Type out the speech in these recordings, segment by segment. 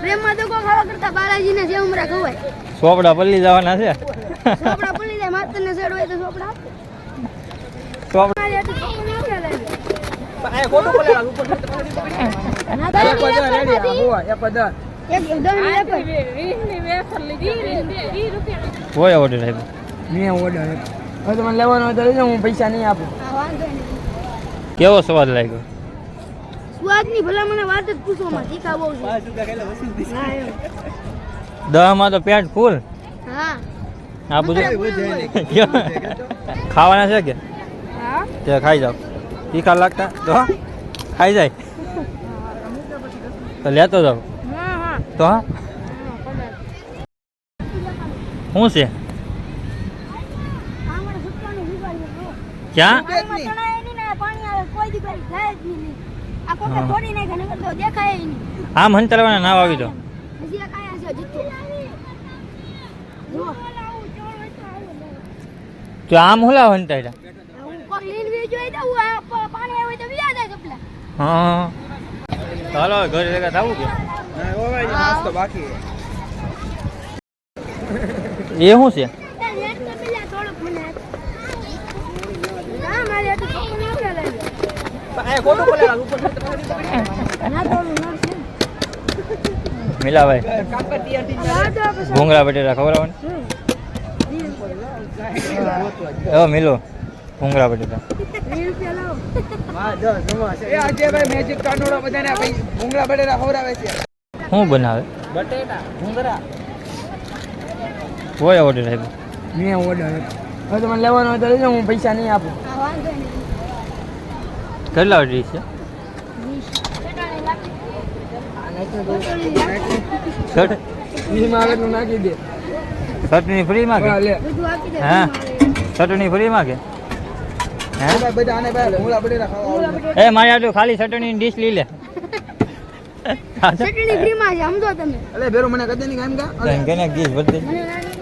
પ્રેમમાં તો કોઈ ખાવા કરતા બાલાજીને જે ઉમરા ખવાય. સોપડા પલ્લી જવાના છે. સોપડા પલ્લી જાય માતરને સેડ હોય તો સોપડા આપે. સોપડા આ તો સોપડા ન ચાલે. આ ખોટું બોલેલા ઉપર ના એક પદ રેડી આ હોવા એક પદ એક દમ વેપર 20 ની વેફર લીધી 20 રૂપિયા હોય ઓર્ડર આપ્યો. મેં ઓર્ડર હવે તમને લેવાનો હોય તો લેજો હું પૈસા નહીં આપું. આ વાંધો નહીં. કેવો સ્વાદ લાગ્યો? સ્વાદની ભલા મને વાત જ પૂછવામાં તીખા બહુ છે. હા એમ. દહમાં તો પેટ ફૂલ. હા આ બધું ખાવાના છે કે હા તે ખાઈ જાવ. તીખા લાગતા તો ખાઈ જાય તો લેતો જાવ હા હા તો હા શું છે આમાં સુટવાનું વિચાર્યું ક્યાં આમાં તણાય નહીં ને પાણી આવે કોઈ દી કોઈ થાય જ નહીં. આ કોકે થોડી નાખે નકર તો દેખાય નહીં. આમ હંતરવાના નાવ આવી તો હજી આ કાયા છે જીતું. જો તો આમ હુલા હંતાડ્યા. હું કોક લીન વી જોઈ દઉં આ પાણી આવે તો વ્યા જાય કપલા. હા ચાલો ઘરે ભેગા થવું કે નાસ્તો બાકી એ શું છે? ત્યાં નેટ તો પેલા થોડુંક મને ના મારે તો છોકરો ન ચાલે. આ ખોટું બોલેલા ઉપર ના થોડું ન છે. મિલાભાઈ કામ પર તૈયાર થઈ આ તો પછી ભૂંગળા બટેટા ખવડાવવાના. એવો મિલો ભૂંગળા બટેટા 20 રૂપિયા લાવો. હા 10 જમા છે એ આજે ભાઈ મેજિક કાનોડા બધાને ભાઈ ભૂંગળા બટેટા ખવડાવે છે. શું બનાવે? બટેટા ભૂંગળા હોય ઓર્ડર આપ્યો. મેં ઓર્ડર હવે તમને લેવાનો હોય તો લેજો હું પૈસા નહીં આપું. આ વાંધો નહીં. કેટલા ડીશ છે? 20 શર્ટ ઈમાં આવે તો નાખી દે. શર્ટની ફ્રીમાં કે લે બધું આપી દે. હા શર્ટની ફ્રીમાં કે હે ભાઈ બધા આને ભાઈ ભૂંગળા બટેટા ખાવા એ મારે આટલું ખાલી શર્ટની ડીશ લઈ લે. ચટણી ફ્રીમાં છે સમજો તમે. અલે બેરો મને કદે નહીં કામ કા કેને ડીશ ભરતી મને ના નહીં.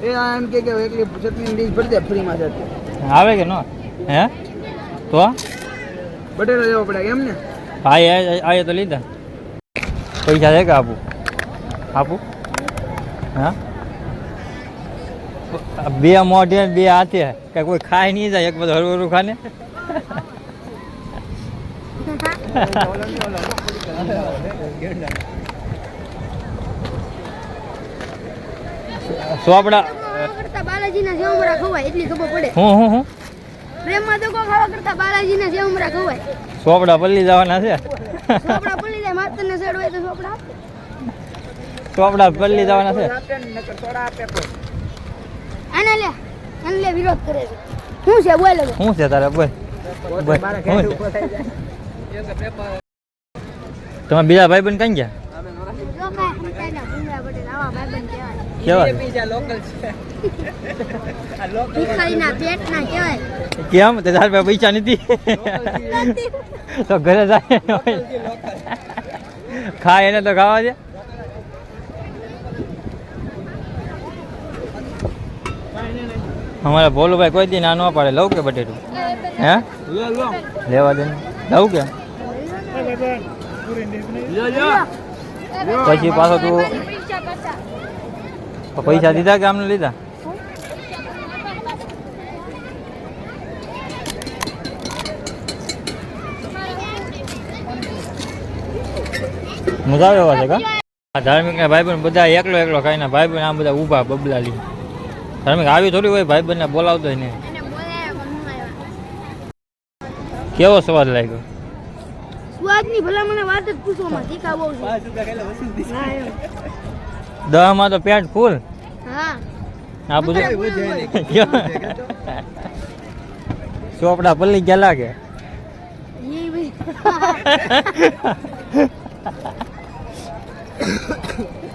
એ આ એમ કે એકલી ચટણી ડીશ ભરી દે ફ્રીમાં છે આવે કે નો હે તો બટેટા લેવો પડે એમ ને આયે તો લીધા પૈસા છે કે આપું આપું હા બે મોઢે ને બે હાથે કે કોઈ ખાય નહીં જાય એક બધું હરવું ખાને સોપડા કરતા બાલાજીના જે ઉમરા ખવાય એટલી ખબર પડે. હું પ્રેમમાં તો કોઈ ખાવા કરતા બાલાજીના જે ઉમરા ખવાય. સોપડા પલ્લી જવાના છે. સોપડા પલ્લી જાય માતરને સેડ હોય તો સોપડા આપે. સોપડા પલ્લી જવાના છે. આને લે વિરોધ કરે છે. શું છે બોલ હવે. શું છે તારે બોલ બોલ શું છે? તમે બીજા ભાઈ બન કઈ ગયા જો કાંઈ સમજાયના ભૂંગળા બટેટા આવા ભાઈબંધ કહેવાય. કેવા લોકલ છે આ લોકલ ભિખારીના પેટના કહેવાય. કેમ તે તાર પાસે પૈસા નથી તો ઘરે જાય ખાય એને તો ખાવા દે. અમારા ભોલુભાઈ કોઈ દી ના ન પાડે લઉં કે બટેટું હે લેવા દે ને. લઉં કે પછી પાછો તું પૈસા દીધા કે આમને લીધા? મજા આવે એવા છે કા ધાર્મિક ના ભાઈ બહેન બધા એકલો ખાઈને ભાઈ બહેન આમ બધા ઊભા બબલા લી. ધાર્મિક આવી થોડી હોય ભાઈ બહેન ને બોલાવતો નહીં. એને બોલાયા પણ હું આવ્યા. કેવો સ્વાદ લાગ્યો? સ્વાદની ભલા મને વાત જ પૂછવામાં તીખા બહુ છે. હા એમ. દહમાં તો પેટ ફૂલ. હા આ બધું ચોપડા પલ્લી ગયા લાગે. એ ભાઈ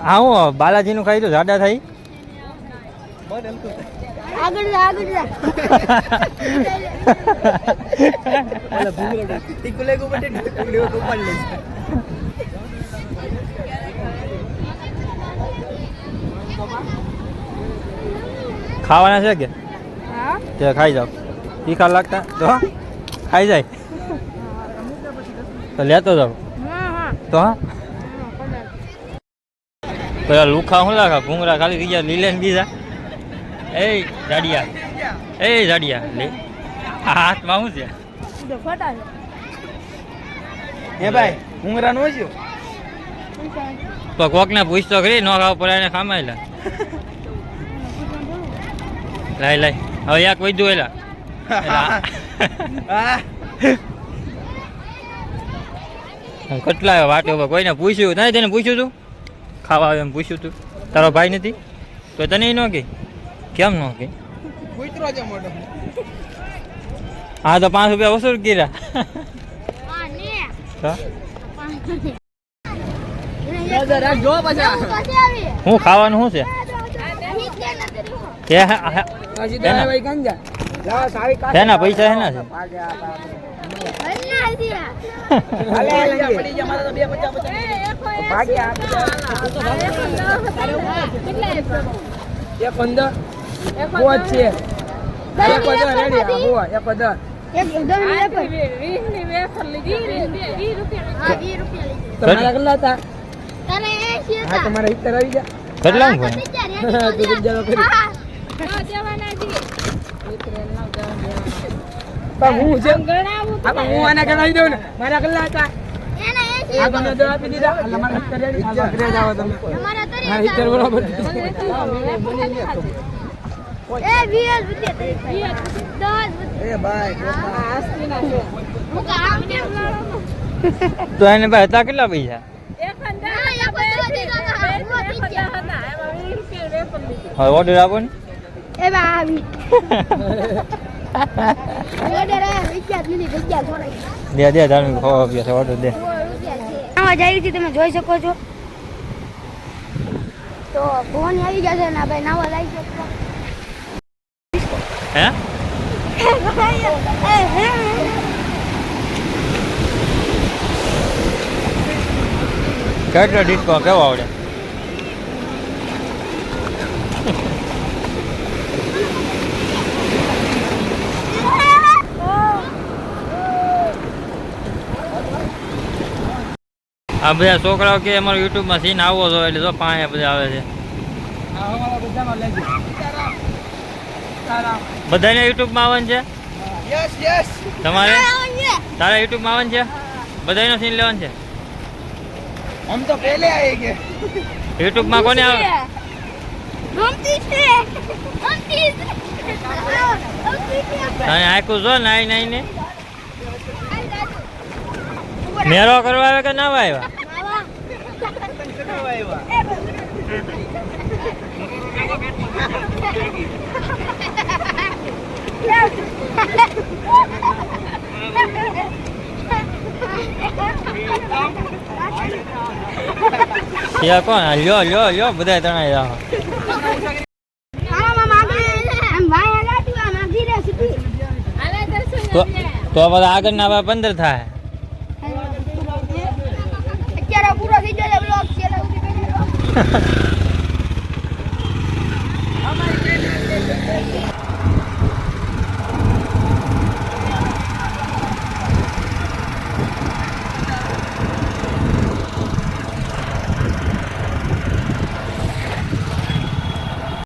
હા હું બાલાજીનું ખાઈ તો જાડા થાય. આગળ જા ખાવાના છે કે હા તે ખાઈ જાવ. તીખા લાગતા તો ખાઈ જાય તો લેતો જાવ હા હા તો હા પેલા લુખા શું લાખા ભૂંગરા ખાલી થઈ ગયા લીલે ને બીજા એ જાડિયા લે આ હાથમાં શું છે તો ફટા છે હે ભાઈ ભૂંગરા નો છે તો કોકને પૂછતો ખરી નો ખાવ પડે એને ખામાયેલા લાય હવે એક વૈદ્યું એલા કેટલા વાટે ઉભા કોઈને પૂછ્યું નહીં તેને પૂછ્યું તું ખાવા આવે એમ પૂછ્યું તું તારો ભાઈ નથી તો તને ન કહે કેમ ન કહે કૂતરો છે મોટો હા તો 5 રૂપિયા વસૂલ કર્યા આ ને તો રાખજો પાછા પછી આવી હું ખાવાનું શું છે કે હજી તો ભાઈ ગંજા લાવ સારી કાઢ શેના પૈસા શેના છે હાલે હાલે પડી જા મારા તો 250 ભાગ્યા એક અંદર પોચ છે એક પદ રેડી આ હોવા એક પદ વીસની વેફર લીધી 20 રૂપિયા હા 20 રૂપિયા લીધી તમારા કેટલા હતા તને 80 હા હતા તમારા 70 આવી જા કેટલા હા, તું જજો કરી હા. દેવાના જી પણ હું છે ગણાવું આ પણ હું આને ગણાવી દઉં ને મારા કેટલા હતા એના 80 આ તમને દવા આપી દીધા એટલે મારા 70 રેડી આ ઘરે જાવ તમે તમારા તરી મારા 70 બરાબર એ 20 રૂપિયા 10 એ ભાઈ હું કામ કેમ લાવો તો એને ભાઈ હતા કેટલા પૈસા હવે ઓર્ડર આપો ને એ બા આવી ઓર્ડર આ વિચાર લીધી જગ્યા થોડી દે ધાર્મિક ખાવા આપ્યા છે ઓર્ડર દે આવા જાય છે તમે જોઈ શકો છો તો ફોન આવી ગયા છે ને ભાઈ નાવા લાગી શકતો હે કેટલો ડિસ્કો કેવો આવડે આ બધા છોકરાઓ કે અમારો યુટ્યુબમાં સીન આવો છો એટલે જો પાણી બધા આવે છે બધાને યુટ્યુબમાં આવવાનું છે યસ યસ તમારે તારા યુટ્યુબમાં આવવાનું છે બધાનો સીન લેવાનું છે हम तो पहले आएंगे યુટ્યુબમાં કોને આવે તને આખું જો નાઈ નાઈ ને મેરો કરવા આવે કે ના આવ્યા યા કોણ લ્યો બધા તણાઈ જાવ તો બધા આગળના 15 થાય અત્યારે પૂરો થઈ જાય બ્લોગ છે